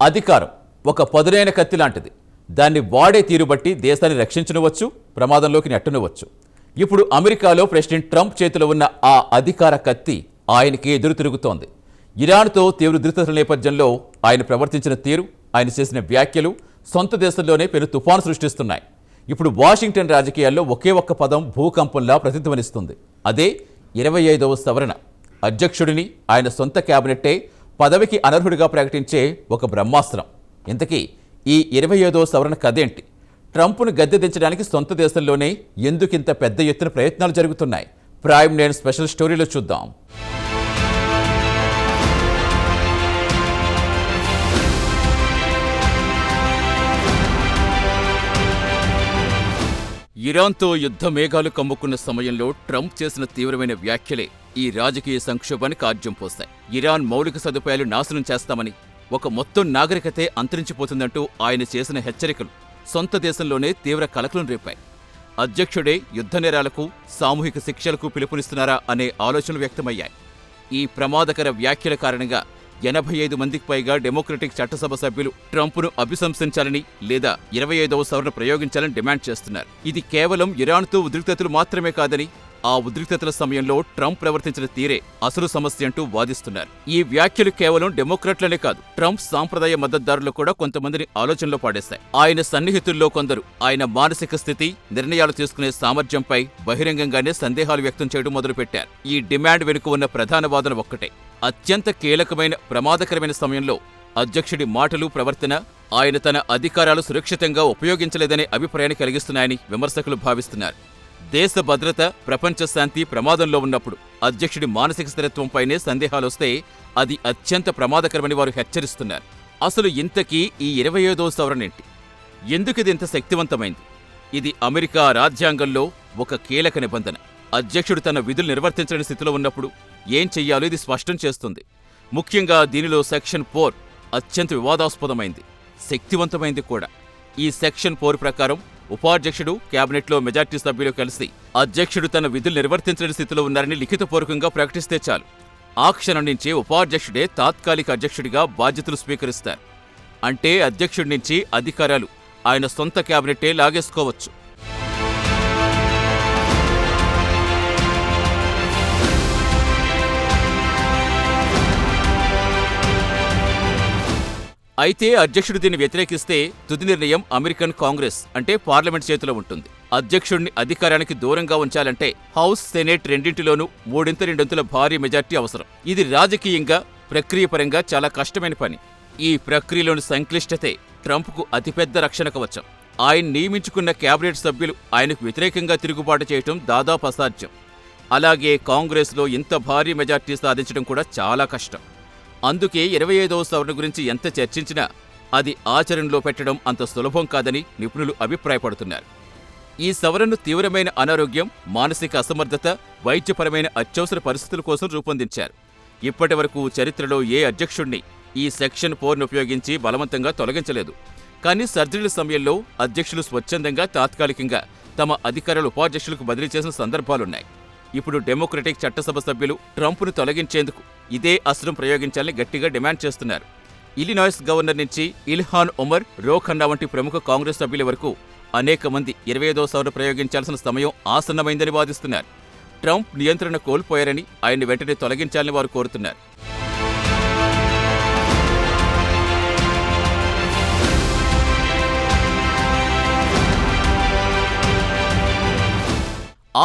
అధికారం ఒక పదునైన కత్తి లాంటిది. దాన్ని వాడే తీరు బట్టి దేశాన్ని రక్షించనవచ్చు, ప్రమాదంలోకి నెట్టనవచ్చు. ఇప్పుడు అమెరికాలో ప్రెసిడెంట్ ట్రంప్ చేతిలో ఉన్న ఆ అధికార కత్తి ఆయనకి ఎదురు తిరుగుతోంది. ఇరాన్తో తీవ్ర ఉద్రిక్తతల నేపథ్యంలో ఆయన ప్రవర్తించిన తీరు, ఆయన చేసిన వ్యాఖ్యలు సొంత దేశంలోనే పెను తుఫాను సృష్టిస్తున్నాయి. ఇప్పుడు వాషింగ్టన్ రాజకీయాల్లో ఒకే ఒక్క పదం భూకంపంలా ప్రతిధ్వనిస్తుంది. అదే 25వ సవరణ. అధ్యక్షుడిని, ఆయన సొంత క్యాబినెట్టే పదవికి అనర్హుడిగా ప్రకటించే ఒక బ్రహ్మాస్త్రం. ఇంతకీ ఈ 25వ సవరణ కథేంటి? ట్రంప్ను గద్దె దించడానికి సొంత దేశంలోనే ఎందుకింత పెద్ద ఎత్తున ప్రయత్నాలు జరుగుతున్నాయి? ప్రైమ్ నైన్ స్పెషల్ స్టోరీలో చూద్దాం. ఇరాన్తో యుద్ధ మేఘాలు కమ్ముకున్న సమయంలో ట్రంప్ చేసిన తీవ్రమైన వ్యాఖ్యలే ఈ రాజకీయ సంక్షోభానికి ఆజ్యం పోస్తాయి. ఇరాన్ మౌలిక సదుపాయాలు నాశనం చేస్తామని, ఒక మొత్తం నాగరికతే అంతరించిపోతుందంటూ ఆయన చేసిన హెచ్చరికలు సొంత దేశంలోనే తీవ్ర కలకలం రేపాయి. అధ్యక్షుడే యుద్ధ నేరాలకు, సామూహిక శిక్షలకు పిలుపునిస్తున్నారా అనే ఆలోచనలు వ్యక్తమయ్యాయి. ఈ ప్రమాదకర వ్యాఖ్యల కారణంగా 85 మందికి పైగా డెమోక్రటిక్ చట్టసభ సభ్యులు ట్రంప్ను అభిశంసించాలని లేదా 25వ సవరణ ప్రయోగించాలని డిమాండ్ చేస్తున్నారు. ఇది కేవలం ఇరాన్తో ఉద్రిక్తతలు మాత్రమే కాదని, ఆ ఉద్రిక్తతల సమయంలో ట్రంప్ ప్రవర్తించిన తీరే అసలు సమస్య అంటూ వాదిస్తున్నారు. ఈ వ్యాఖ్యలు కేవలం డెమోక్రాట్లనే కాదు, ట్రంప్ సాంప్రదాయ మద్దతుదారులు కూడా కొంతమందిని ఆలోచనలో పాడేశాయి. ఆయన సన్నిహితుల్లో కొందరు ఆయన మానసిక స్థితి, నిర్ణయాలు తీసుకునే సామర్థ్యంపై బహిరంగంగానే సందేహాలు వ్యక్తం చేయడం మొదలుపెట్టారు. ఈ డిమాండ్ వెనుక ఉన్న ప్రధాన వాదన ఒక్కటే: అత్యంత కీలకమైన, ప్రమాదకరమైన సమయంలో అధ్యక్షుడి మాటలు, ప్రవర్తన ఆయన తన అధికారాలు సురక్షితంగా ఉపయోగించలేదనే అభిప్రాయాన్ని కలిగిస్తున్నాయని విమర్శకులు భావిస్తున్నారు. దేశ భద్రత, ప్రపంచ శాంతి ప్రమాదంలో ఉన్నప్పుడు అధ్యక్షుడి మానసిక స్థిరత్వంపైనే సందేహాలొస్తే అది అత్యంత ప్రమాదకరమని వారు హెచ్చరిస్తున్నారు. అసలు ఇంతకీ ఈ 25వ సవరణేంటి? ఎందుకిది ఇంత శక్తివంతమైంది? ఇది అమెరికా రాజ్యాంగంలో ఒక కీలక నిబంధన. అధ్యక్షుడు తన విధులు నిర్వర్తించలేని స్థితిలో ఉన్నప్పుడు ఏం చెయ్యాలో ఇది స్పష్టం చేస్తుంది. ముఖ్యంగా దీనిలో సెక్షన్ 4 అత్యంత వివాదాస్పదమైంది, శక్తివంతమైంది కూడా. ఈ సెక్షన్ 4 ప్రకారం ఉపాధ్యక్షుడు, క్యాబినెట్లో మెజార్టీ సభ్యులు కలిసి అధ్యక్షుడు తన విధులు నిర్వర్తించలేని స్థితిలో ఉన్నారని లిఖితపూర్వకంగా ప్రకటిస్తే చాలు. ఆ క్షణం నుంచే ఉపాధ్యక్షుడే తాత్కాలిక అధ్యక్షుడిగా బాధ్యతలు స్వీకరిస్తారు. అంటే అధ్యక్షుడి నుంచి అధికారాలు ఆయన సొంత క్యాబినెట్టే లాగేసుకోవచ్చు. అయితే అధ్యక్షుడు దీన్ని వ్యతిరేకిస్తే తుది నిర్ణయం అమెరికన్ కాంగ్రెస్ అంటే పార్లమెంట్ చేతిలో ఉంటుంది. అధ్యక్షుడిని అధికారానికి దూరంగా ఉంచాలంటే హౌస్, సెనేట్ రెండింటిలోనూ 3/2 భారీ మెజార్టీ అవసరం. ఇది రాజకీయంగా, ప్రక్రియపరంగా చాలా కష్టమైన పని. ఈ ప్రక్రియలోని సంక్లిష్టతే ట్రంప్కు అతిపెద్ద రక్షణ కవచం. ఆయన నియమించుకున్న క్యాబినెట్ సభ్యులు ఆయనకు వ్యతిరేకంగా తిరుగుబాటు చేయటం దాదాపు అసాధ్యం. అలాగే కాంగ్రెస్లో ఇంత భారీ మెజార్టీ సాధించడం కూడా చాలా కష్టం. అందుకే 25వ సవరణ గురించి ఎంత చర్చించినా అది ఆచరణలో పెట్టడం అంత సులభం కాదని నిపుణులు అభిప్రాయపడుతున్నారు. ఈ సవరణను తీవ్రమైన అనారోగ్యం, మానసిక అసమర్థత, వైద్యపరమైన అత్యవసర పరిస్థితుల కోసం రూపొందించారు. ఇప్పటివరకు చరిత్రలో ఏ అధ్యక్షుణ్ణి ఈ సెక్షన్ 4ను ఉపయోగించి బలవంతంగా తొలగించలేదు. కానీ సర్జరీల సమయంలో అధ్యక్షులు స్వచ్ఛందంగా, తాత్కాలికంగా తమ అధికారాలు ఉపాధ్యక్షులకు బదిలీ చేసిన సందర్భాలున్నాయి. ఇప్పుడు డెమోక్రటిక్ చట్టసభ సభ్యులు ట్రంప్ను తొలగించేందుకు ఇదే అస్త్రం ప్రయోగించాలని గట్టిగా డిమాండ్ చేస్తున్నారు. ఇలినాయిస్ గవర్నర్ నుంచి ఇల్హాన్ ఒమర్, రో ఖన్నా వంటి ప్రముఖ కాంగ్రెస్ సభ్యుల వరకు అనేక మంది 25వ సవరణ ప్రయోగించాల్సిన సమయం ఆసన్నమైందని వాదిస్తున్నారు. ట్రంప్ నియంత్రణ కోల్పోయారని, ఆయన్ని వెంటనే తొలగించాలని వారు కోరుతున్నారు.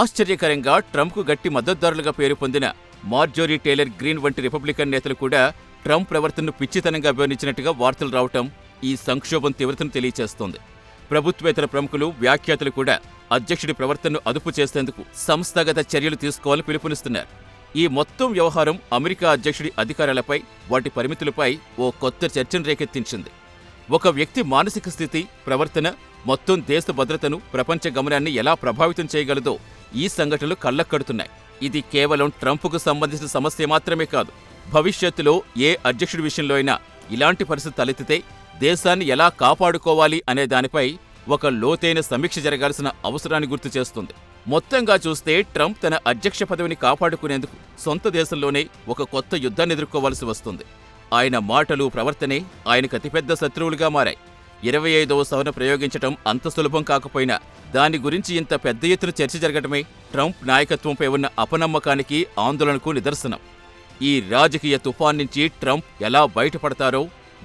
ఆశ్చర్యకరంగా ట్రంప్కు గట్టి మద్దతుదారులుగా పేరు పొందిన మార్జోరీ టేలర్ గ్రీన్ వంటి రిపబ్లికన్ నేతలు కూడా ట్రంప్ ప్రవర్తనను పిచ్చితనంగా అభివర్ణించినట్టుగా వార్తలు రావటం ఈ సంక్షోభం తీవ్రతను తెలియచేస్తోంది. ప్రభుత్వేతర ప్రముఖులు, వ్యాఖ్యాతలు కూడా అధ్యక్షుడి ప్రవర్తనను అదుపు చేసేందుకు సంస్థాగత చర్యలు తీసుకోవాలని పిలుపునిస్తున్నారు. ఈ మొత్తం వ్యవహారం అమెరికా అధ్యక్షుడి అధికారాలపై, వాటి పరిమితులపై ఓ కొత్త చర్చను రేకెత్తించింది. ఒక వ్యక్తి మానసిక స్థితి, ప్రవర్తన మొత్తం దేశ భద్రతను, ప్రపంచ గమనాన్ని ఎలా ప్రభావితం చేయగలదో ఈ సంఘటనలు కళ్లక్కడుతున్నాయి. ఇది కేవలం ట్రంప్కు సంబంధించిన సమస్య మాత్రమే కాదు. భవిష్యత్తులో ఏ అధ్యక్షుడి విషయంలో అయినా ఇలాంటి పరిస్థితి తలెత్తితే దేశాన్ని ఎలా కాపాడుకోవాలి అనే దానిపై ఒక లోతైన సమీక్ష జరగాల్సిన అవసరాన్ని గుర్తు చేస్తుంది. మొత్తంగా చూస్తే ట్రంప్ తన అధ్యక్ష పదవిని కాపాడుకునేందుకు సొంత దేశంలోనే ఒక కొత్త యుద్ధాన్ని ఎదుర్కోవాల్సి వస్తుంది. ఆయన మాటలు, ప్రవర్తనే ఆయనకు అతిపెద్ద శత్రువులుగా మారాయి. 25వ సవరణ ప్రయోగించటం అంత సులభం కాకపోయినా దాని గురించి ఇంత పెద్ద ఎత్తున చర్చ జరగటమే ట్రంప్ నాయకత్వంపై ఉన్న అపనమ్మకానికి, ఆందోళనకు నిదర్శనం. ఈ రాజకీయ తుఫాన్ నుంచి ట్రంప్ ఎలా బయటపడతారో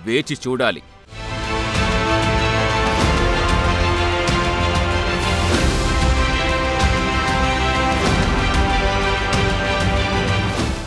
వేచి చూడాలి.